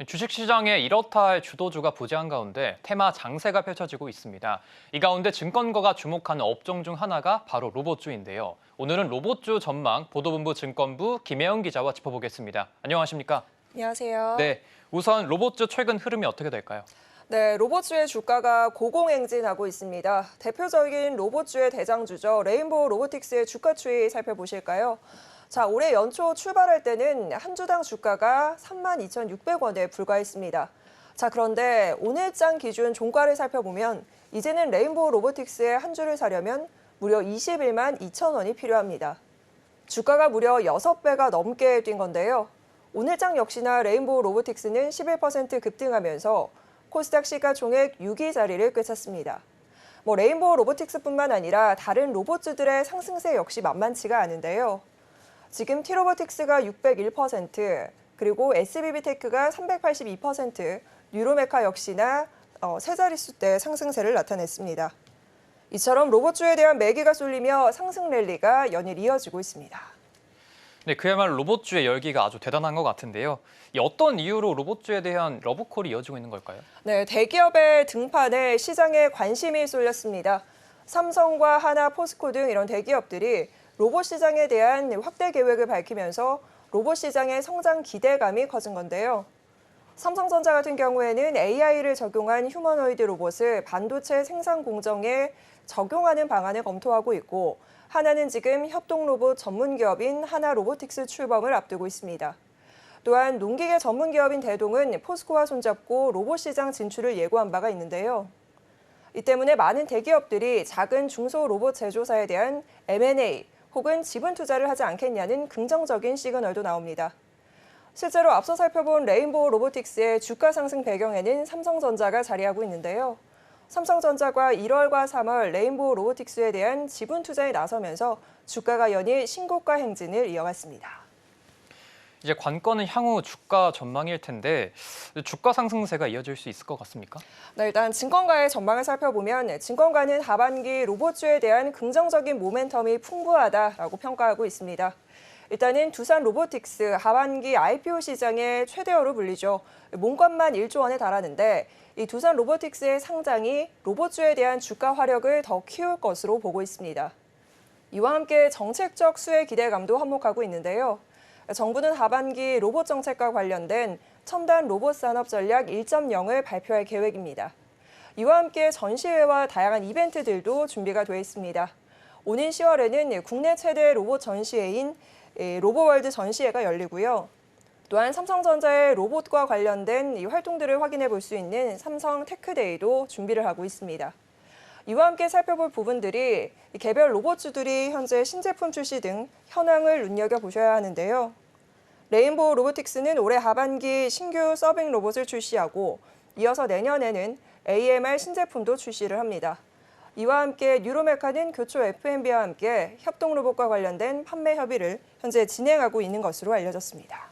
주식시장에 이렇다 할 주도주가 부재한 가운데 테마 장세가 펼쳐지고 있습니다. 이 가운데 증권가가 주목하는 업종 중 하나가 바로 로봇주인데요. 오늘은 로봇주 전망 보도본부 증권부 김혜영 기자와 짚어보겠습니다. 안녕하십니까? 안녕하세요. 네, 우선 로봇주 최근 흐름이 어떻게 될까요? 네, 로봇주의 주가가 고공행진하고 있습니다. 대표적인 로봇주의 대장주죠. 레인보우 로보틱스의 주가 추이 살펴보실까요? 자, 올해 연초 출발할 때는 한 주당 주가가 32,600원에 불과했습니다. 자, 그런데 오늘장 기준 종가를 살펴보면 이제는 레인보우 로보틱스의 한 주를 사려면 무려 21만 2천 원이 필요합니다. 주가가 무려 6배가 넘게 뛴 건데요. 오늘장 역시나 레인보우 로보틱스는 11% 급등하면서 코스닥 시가총액 6위 자리를 꿰찼습니다. 레인보우 로보틱스뿐만 아니라 다른 로봇주들의 상승세 역시 만만치가 않은데요. 지금 T로보틱스가 601%, 그리고 SBB테크가 382%, 뉴로메카 역시나 세 자릿수대 상승세를 나타냈습니다. 이처럼 로봇주에 대한 매기가 쏠리며 상승 랠리가 연일 이어지고 있습니다. 네, 그야말로 로봇주의 열기가 아주 대단한 것 같은데요. 어떤 이유로 로봇주에 대한 러브콜이 이어지고 있는 걸까요? 네, 대기업의 등판에 시장에 관심이 쏠렸습니다. 삼성과 하나, 포스코 등 이런 대기업들이 로봇 시장에 대한 확대 계획을 밝히면서 로봇 시장의 성장 기대감이 커진 건데요. 삼성전자 같은 경우에는 AI를 적용한 휴머노이드 로봇을 반도체 생산 공정에 적용하는 방안을 검토하고 있고, 하나는 지금 협동 로봇 전문 기업인 하나 로보틱스 출범을 앞두고 있습니다. 또한 농기계 전문 기업인 대동은 포스코와 손잡고 로봇 시장 진출을 예고한 바가 있는데요. 이 때문에 많은 대기업들이 작은 중소 로봇 제조사에 대한 M&A 혹은 지분 투자를 하지 않겠냐는 긍정적인 시그널도 나옵니다. 실제로 앞서 살펴본 레인보우 로보틱스의 주가 상승 배경에는 삼성전자가 자리하고 있는데요. 삼성전자가 1월과 3월 레인보우 로보틱스에 대한 지분 투자에 나서면서 주가가 연일 신고가 행진을 이어갔습니다. 이제 관건은 향후 주가 전망일 텐데 주가 상승세가 이어질 수 있을 것 같습니까? 네, 일단 증권가의 전망을 살펴보면 증권가는 하반기 로봇주에 대한 긍정적인 모멘텀이 풍부하다라고 평가하고 있습니다. 일단은 두산 로보틱스 하반기 IPO 시장의 최대어로 불리죠. 몸값만 1조 원에 달하는데 이 두산 로보틱스의 상장이 로봇주에 대한 주가 화력을 더 키울 것으로 보고 있습니다. 이와 함께 정책적 수혜 기대감도 한몫하고 있는데요. 정부는 하반기 로봇 정책과 관련된 첨단 로봇 산업 전략 1.0을 발표할 계획입니다. 이와 함께 전시회와 다양한 이벤트들도 준비가 돼 있습니다. 오는 10월에는 국내 최대 로봇 전시회인 로보월드 전시회가 열리고요. 또한 삼성전자의 로봇과 관련된 이 활동들을 확인해 볼 수 있는 삼성 테크데이도 준비를 하고 있습니다. 이와 함께 살펴볼 부분들이 개별 로봇주들이 현재 신제품 출시 등 현황을 눈여겨보셔야 하는데요. 레인보우 로보틱스는 올해 하반기 신규 서빙 로봇을 출시하고 이어서 내년에는 AMR 신제품도 출시를 합니다. 이와 함께 뉴로메카는 교초 F&B와 함께 협동 로봇과 관련된 판매 협의를 현재 진행하고 있는 것으로 알려졌습니다.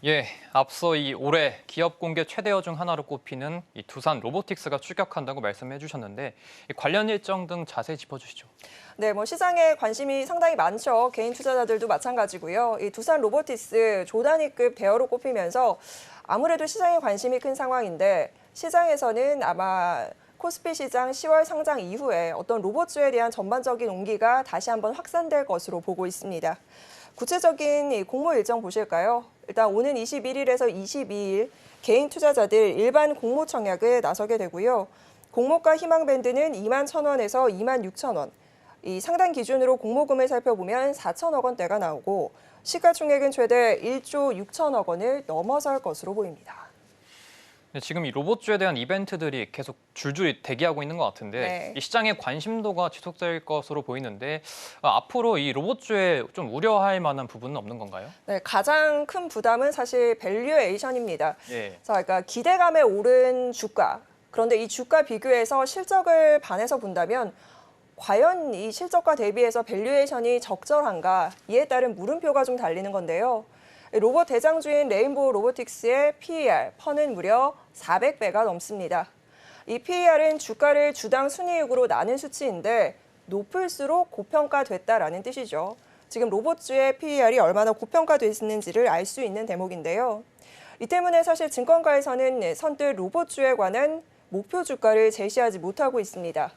예, 앞서 이 올해 기업 공개 최대어 중 하나로 꼽히는 이 두산 로보틱스가 출격한다고 말씀해 주셨는데 관련 일정 등 자세히 짚어주시죠. 네, 시장에 관심이 상당히 많죠. 개인 투자자들도 마찬가지고요. 이 두산 로보틱스 조단위급 대어로 꼽히면서 아무래도 시장에 관심이 큰 상황인데 시장에서는 아마 코스피 시장 10월 상장 이후에 어떤 로봇주에 대한 전반적인 온기가 다시 한번 확산될 것으로 보고 있습니다. 구체적인 이 공모 일정 보실까요? 일단 오는 21일에서 22일 개인 투자자들 일반 공모 청약을 나서게 되고요. 공모가 희망 밴드는 2만 1,000원에서 2만 6,000원. 이 상단 기준으로 공모금을 살펴보면 4천억 원대가 나오고 시가총액은 최대 1조 6천억 원을 넘어설 것으로 보입니다. 네, 지금 이 로봇주에 대한 이벤트들이 계속 줄줄이 대기하고 있는 것 같은데 네. 이 시장의 관심도가 지속될 것으로 보이는데 앞으로 이 로봇주에 좀 우려할 만한 부분은 없는 건가요? 네, 가장 큰 부담은 사실 밸류에이션입니다. 예. 자, 그러니까 기대감에 오른 주가. 그런데 이 주가 비교해서 실적을 반해서 본다면 과연 이 실적과 대비해서 밸류에이션이 적절한가? 이에 따른 물음표가 좀 달리는 건데요. 로봇 대장주인 레인보우 로보틱스의 PER, 퍼는 무려 400배가 넘습니다. 이 PER은 주가를 주당 순이익으로 나눈 수치인데 높을수록 고평가됐다라는 뜻이죠. 지금 로봇주의 PER이 얼마나 고평가됐는지를 알 수 있는 대목인데요. 이 때문에 사실 증권가에서는 선뜻 로봇주에 관한 목표 주가를 제시하지 못하고 있습니다.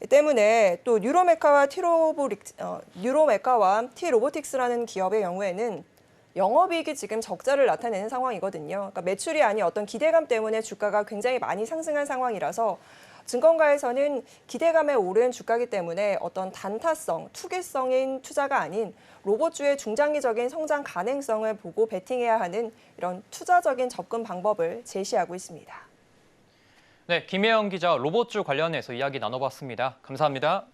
때문에 또 뉴로메카와 T로보틱스라는 기업의 경우에는 영업이익이 지금 적자를 나타내는 상황이거든요. 그러니까 매출이 아닌 어떤 기대감 때문에 주가가 굉장히 많이 상승한 상황이라서 증권가에서는 기대감에 오른 주가이기 때문에 어떤 단타성, 투기성인 투자가 아닌 로봇주의 중장기적인 성장 가능성을 보고 베팅해야 하는 이런 투자적인 접근 방법을 제시하고 있습니다. 네, 김혜영 기자 로봇주 관련해서 이야기 나눠봤습니다. 감사합니다.